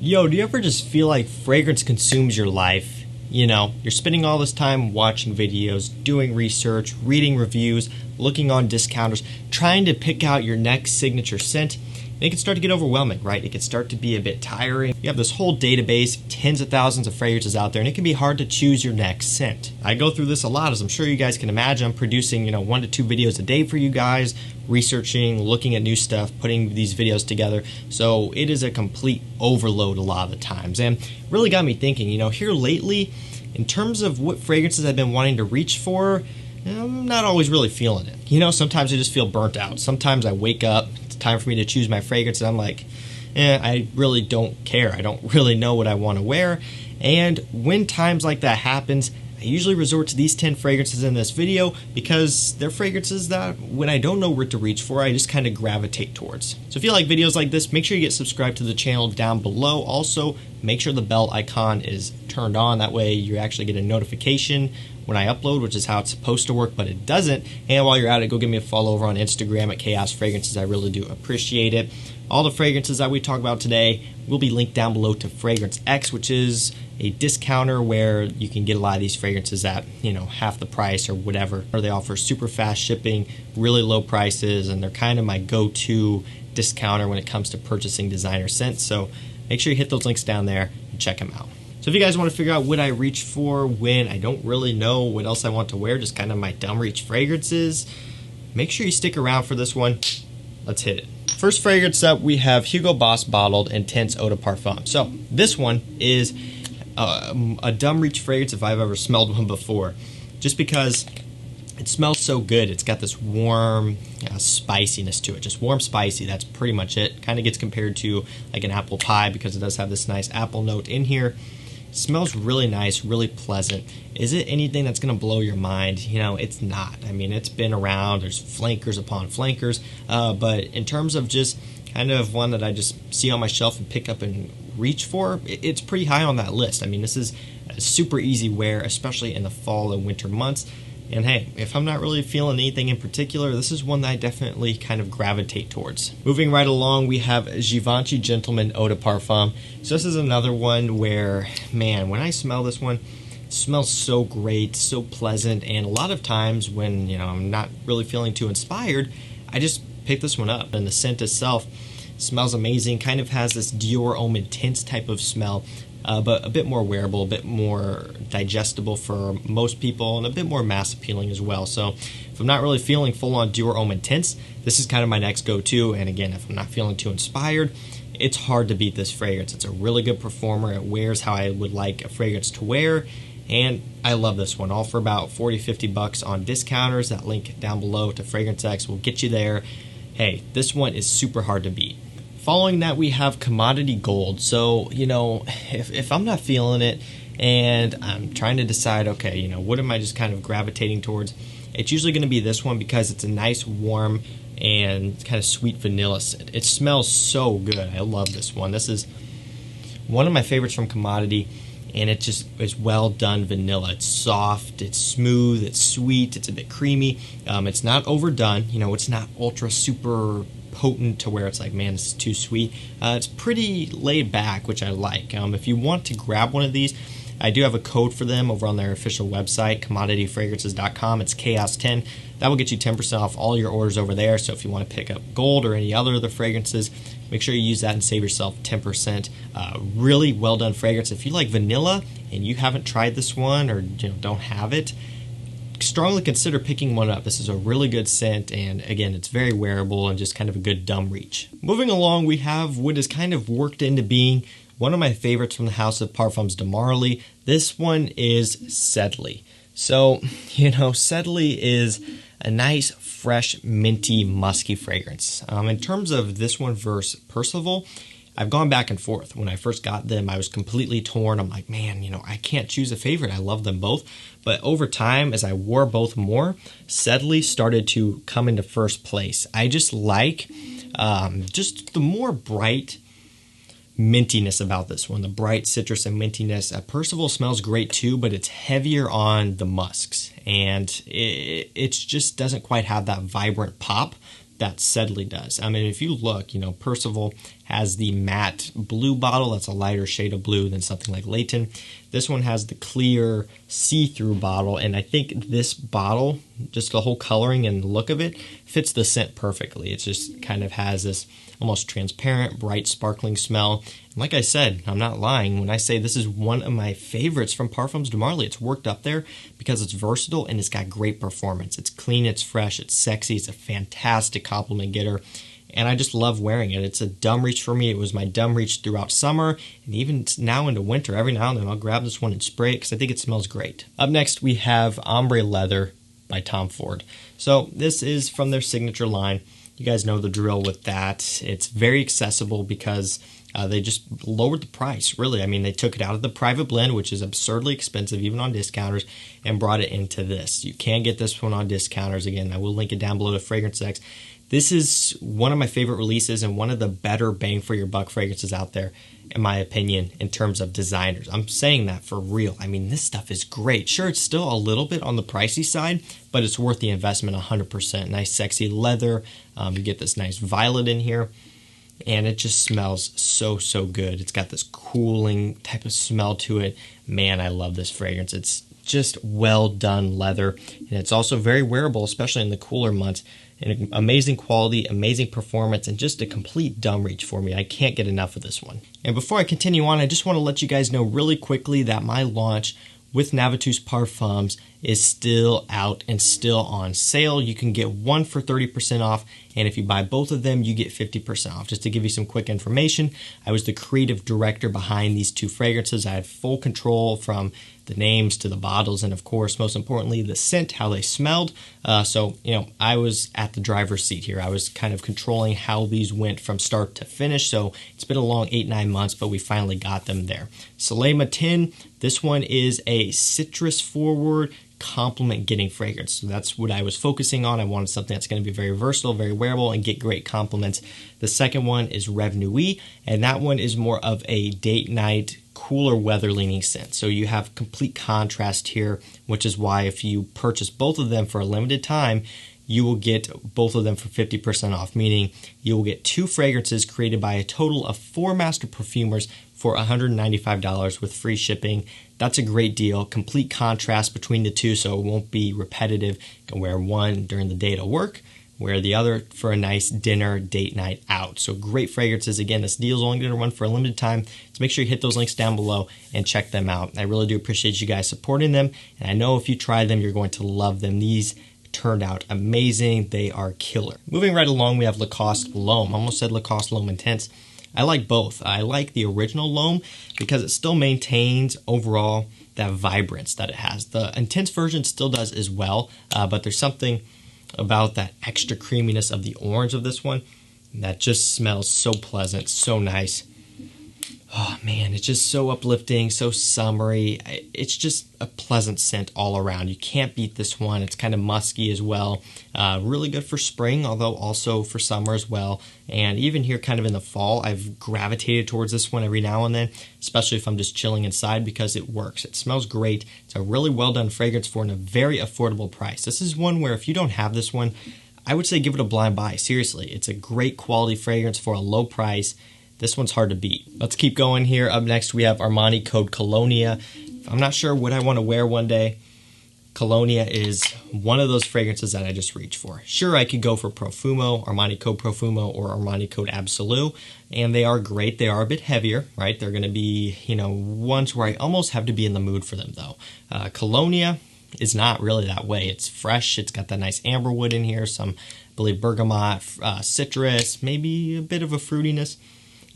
Yo, do you ever just feel like fragrance consumes your life? You know, you're spending all this time watching videos, doing research, reading reviews, looking on discounters, trying to pick out your next signature scent. And it can start to get overwhelming, right? It can start to be a bit tiring. You have this whole database, tens of thousands of fragrances out there, and it can be hard to choose your next scent. I go through this a lot, as I'm sure you guys can imagine. I'm producing, 1 to 2 videos a day for you guys, researching, looking at new stuff, putting these videos together. So it is a complete overload a lot of the times. And really got me thinking, here lately, in terms of what fragrances I've been wanting to reach for, I'm not always really feeling it. Sometimes I just feel burnt out. Sometimes I wake up, it's time for me to choose my fragrance, and I'm like, I really don't care. I don't really know what I want to wear. And when times like that happens, I usually resort to these 10 fragrances in this video because they're fragrances that when I don't know where to reach for, I just kind of gravitate towards. So if you like videos like this, make sure you get subscribed to the channel down below. Also, make sure the bell icon is turned on. That way you actually get a notification when I upload, which is how it's supposed to work, but it doesn't. And while you're at it, go give me a follow over on Instagram at Chaos Fragrances. I really do appreciate it. All the fragrances that we talk about today will be linked down below to Fragrance X, which is a discounter where you can get a lot of these fragrances at, half the price or whatever. Or they offer super fast shipping, really low prices, and they're kind of my go-to discounter when it comes to purchasing designer scents. So make sure you hit those links down there and check them out. So if you guys want to figure out what I reach for when I don't really know what else I want to wear, just kind of my dumb reach fragrances, make sure you stick around for this one. Let's hit it. First fragrance up, we have Hugo Boss Bottled Intense Eau de Parfum. So this one is a dumb reach fragrance if I've ever smelled one before, just because it smells so good. It's got this warm spiciness to it, just warm spicy. That's pretty much it. Kind of gets compared to like an apple pie because it does have this nice apple note in here. It smells really nice, really pleasant. Is it anything that's going to blow your mind? It's not. I mean, it's been around. There's flankers upon flankers. But in terms of just kind of one that I just see on my shelf and pick up and reach for, it's pretty high on that list. I mean, this is a super easy wear, especially in the fall and winter months. And hey, if I'm not really feeling anything in particular, this is one that I definitely kind of gravitate towards. Moving right along, we have Givenchy Gentleman Eau de Parfum. So this is another one where, man, when I smell this one, it smells so great, so pleasant, and a lot of times when, I'm not really feeling too inspired, I just pick this one up. And the scent itself smells amazing, kind of has this Dior Homme Intense type of smell. But a bit more wearable, a bit more digestible for most people, and a bit more mass appealing as well. So if I'm not really feeling full-on Dior Homme Intense, this is kind of my next go-to. And again, if I'm not feeling too inspired, it's hard to beat this fragrance. It's a really good performer. It wears how I would like a fragrance to wear. And I love this one. All for about 40-50 bucks on discounters. That link down below to Fragrance X will get you there. Hey, this one is super hard to beat. Following that, we have Commodity Gold. So, if I'm not feeling it and I'm trying to decide, okay, what am I just kind of gravitating towards? It's usually going to be this one because it's a nice, warm, and kind of sweet vanilla scent. It smells so good. I love this one. This is one of my favorites from Commodity, and it just is well done vanilla. It's soft, it's smooth, it's sweet, it's a bit creamy. It's not overdone. It's not ultra super potent to where it's like, man, this is too sweet. It's pretty laid back, which I like. If you want to grab one of these, I do have a code for them over on their official website, commodityfragrances.com. It's Chaos10. That will get you 10% off all your orders over there. So if you want to pick up Gold or any other of the fragrances, make sure you use that and save yourself 10%. Really well done fragrance. If you like vanilla and you haven't tried this one or don't have it, strongly consider picking one up. This is a really good scent, and again, it's very wearable and just kind of a good dumb reach. Moving along, we have what has kind of worked into being one of my favorites from the House of Parfums de Marly. This one is Sedley. So, Sedley is a nice, fresh, minty, musky fragrance. In terms of this one versus Percival, I've gone back and forth. When I first got them, I was completely torn. I'm like, man, I can't choose a favorite. I love them both. But over time, as I wore both more, Sedley started to come into first place. I just like just the more bright mintiness about this one, the bright citrus and mintiness. Percival smells great too, but it's heavier on the musks. And it just doesn't quite have that vibrant pop that Sedley does. I mean, if you look, you know, Percival has the matte blue bottle. That's a lighter shade of blue than something like Layton. This one has the clear see-through bottle, and I think this bottle, just the whole coloring and look of it, fits the scent perfectly. It just kind of has this almost transparent, bright, sparkling smell. And like I said, I'm not lying when I say this is one of my favorites from Parfums de Marly. It's worked up there because it's versatile and it's got great performance. It's clean, it's fresh, it's sexy, it's a fantastic compliment getter. And I just love wearing it. It's a dumb reach for me. It was my dumb reach throughout summer, and even now into winter, every now and then I'll grab this one and spray it because I think it smells great. Up next, we have Ombre Leather by Tom Ford. So this is from their signature line. You guys know the drill with that. It's very accessible because they just lowered the price, really. I mean, they took it out of the private blend, which is absurdly expensive, even on discounters, and brought it into this. You can get this one on discounters. Again, I will link it down below to Fragrance X. This is one of my favorite releases and one of the better bang for your buck fragrances out there, in my opinion, in terms of designers. I'm saying that for real. I mean, this stuff is great. Sure, it's still a little bit on the pricey side, but it's worth the investment 100%. Nice, sexy leather. You get this nice violet in here, and it just smells so, so good. It's got this cooling type of smell to it. Man, I love this fragrance. It's just well done leather, and it's also very wearable, especially in the cooler months. And amazing quality, amazing performance, and just a complete dumb reach for me. I can't get enough of this one. And before I continue on, I just want to let you guys know really quickly that my launch with Navitus Parfums is still out and still on sale. You can get one for 30% off, and if you buy both of them, you get 50% off. Just to give you some quick information, I was the creative director behind these two fragrances. I had full control from the names to the bottles, and of course, most importantly, the scent, how they smelled. So, you know, I was at the driver's seat here. I was kind of controlling how these went from start to finish. So it's been a long 8-9 months, but we finally got them there. Soleil Matin, this one is a citrus forward compliment getting fragrance. So that's what I was focusing on. I wanted something that's going to be very versatile, very wearable, and get great compliments. The second one is Rêve Nuit, and that one is more of a date night, cooler weather leaning scent. So you have complete contrast here, which is why if you purchase both of them for a limited time, you will get both of them for 50% off, meaning you will get 2 fragrances created by a total of 4 master perfumers for $195 with free shipping. That's a great deal. Complete contrast between the two, so it won't be repetitive. You can wear one during the day to work, wear the other for a nice dinner date night out. So great fragrances. Again, this deal is only going to run for a limited time, so make sure you hit those links down below and check them out. I really do appreciate you guys supporting them, and I know if you try them, you're going to love them. These turned out amazing. They are killer. Moving right along, we have Lacoste Lompe. I almost said Lacoste Lompe Intense. I like both. I like the original Lompe because it still maintains overall that vibrance that it has. The Intense version still does as well, but there's something about that extra creaminess of the orange of this one that just smells so pleasant, so nice. Oh man, it's just so uplifting, so summery. It's just a pleasant scent all around. You can't beat this one. It's kind of musky as well. Really good for spring, although also for summer as well. And even here kind of in the fall, I've gravitated towards this one every now and then, especially if I'm just chilling inside because it works. It smells great. It's a really well done fragrance for a very affordable price. This is one where if you don't have this one, I would say give it a blind buy. Seriously, it's a great quality fragrance for a low price. This one's hard to beat. Let's keep going here. Up next, we have Armani Code Colonia. I'm not sure what I want to wear one day. Colonia is one of those fragrances that I just reach for. Sure, I could go for Profumo, Armani Code Profumo, or Armani Code Absolu, and they are great. They are a bit heavier, right? They're going to be, you know, ones where I almost have to be in the mood for them, though. Colonia is not really that way. It's fresh. It's got that nice amber wood in here, some, I believe, bergamot, citrus, maybe a bit of a fruitiness.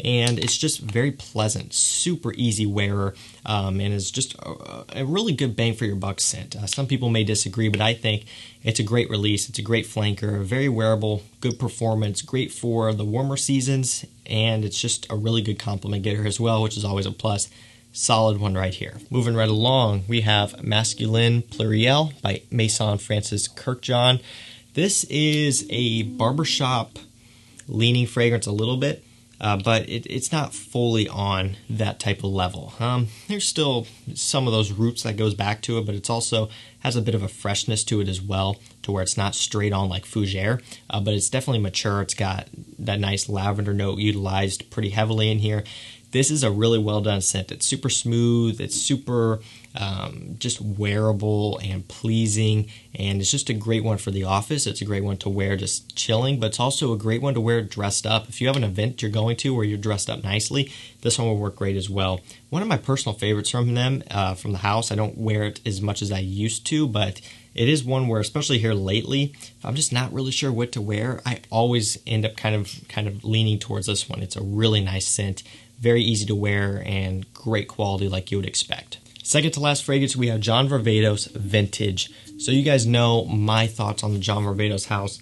And it's just very pleasant, super easy wearer, and is just a really good bang for your buck scent. Some people may disagree, but I think it's a great release. It's a great flanker, very wearable, good performance, great for the warmer seasons, and it's just a really good compliment getter as well, which is always a plus. Solid one right here. Moving right along, we have Masculine Pluriel by Maison Francis Kurkdjian. This is a barbershop leaning fragrance a little bit. but it's not fully on that type of level. There's still some of those roots that goes back to it, but it's also has a bit of a freshness to it as well, to where it's not straight on like Fougere, but it's definitely mature. It's got that nice lavender note utilized pretty heavily in here. This is a really well done scent. It's super smooth. It's super just wearable and pleasing, and it's just a great one for the office. It's a great one to wear just chilling, but it's also a great one to wear dressed up. If you have an event you're going to where you're dressed up nicely, this one will work great as well. One of my personal favorites from them, from the house. I don't wear it as much as I used to, but it is one where, especially here lately, if I'm just not really sure what to wear, I always end up kind of leaning towards this one. It's a really nice scent, very easy to wear, and great quality like you would expect. Second to last fragrance, we have John Varvatos Vintage. So you guys know my thoughts on the John Varvatos house.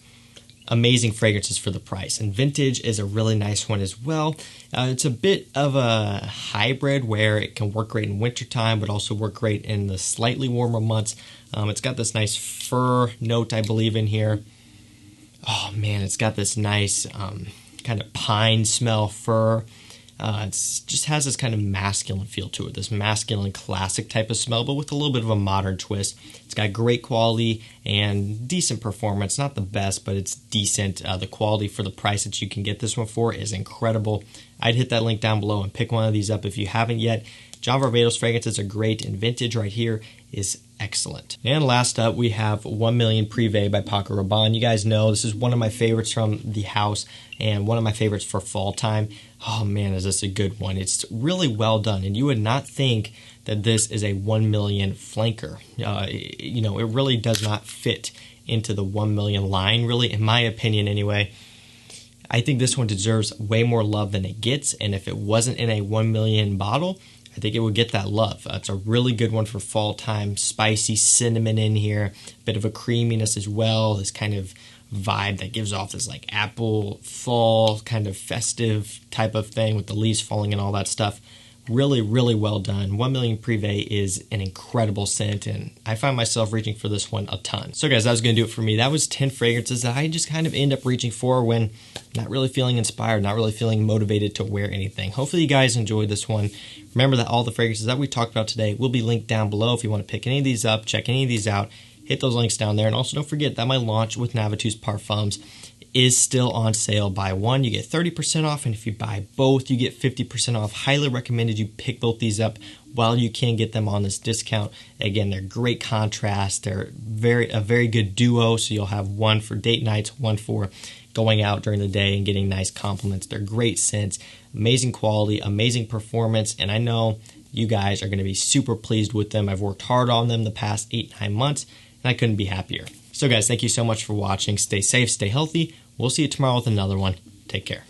Amazing fragrances for the price, and Vintage is a really nice one as well. It's a bit of a hybrid where it can work great in wintertime, but also work great in the slightly warmer months. It's got this nice fur note, I believe, in here. Oh man, it's got this nice kind of pine smell, fur. It just has this kind of masculine feel to it, this masculine classic type of smell, but with a little bit of a modern twist. It's got great quality and decent performance. Not the best, but it's decent. The quality for the price that you can get this one for is incredible. I'd hit that link down below and pick one of these up if you haven't yet. John Varvatos fragrances are great, and Vintage right here is excellent. And last up, we have 1 Million Privé by Paco Rabanne. You guys know this is one of my favorites from the house and one of my favorites for fall time. Oh man, is this a good one. It's really well done, and you would not think that this is a 1 million flanker. You know, it really does not fit into the 1 million line, really, in my opinion anyway. I think this one deserves way more love than it gets, and if it wasn't in a 1 million bottle, I think it would get that love. It's a really good one for fall time. Spicy cinnamon in here, bit of a creaminess as well, this kind of vibe that gives off this like apple fall kind of festive type of thing with the leaves falling and all that stuff. Really, really well done. 1 Million Privé is an incredible scent, and I find myself reaching for this one a ton. So guys, that was going to do it for me. That was 10 fragrances that I just kind of end up reaching for when not really feeling inspired, not really feeling motivated to wear anything. Hopefully you guys enjoyed this one. Remember that all the fragrances that we talked about today will be linked down below if you want to pick any of these up, check any of these out. Hit those links down there, and also don't forget that my launch with Navitus Parfums is still on sale. Buy one, you get 30% off, and if you buy both, you get 50% off. Highly recommended you pick both these up while you can get them on this discount. Again, they're great contrast. They're a very good duo, so you'll have one for date nights, one for going out during the day and getting nice compliments. They're great scents, amazing quality, amazing performance, and I know you guys are going to be super pleased with them. I've worked hard on them the past 8-9 months, and I couldn't be happier. So guys, thank you so much for watching. Stay safe, stay healthy. We'll see you tomorrow with another one. Take care.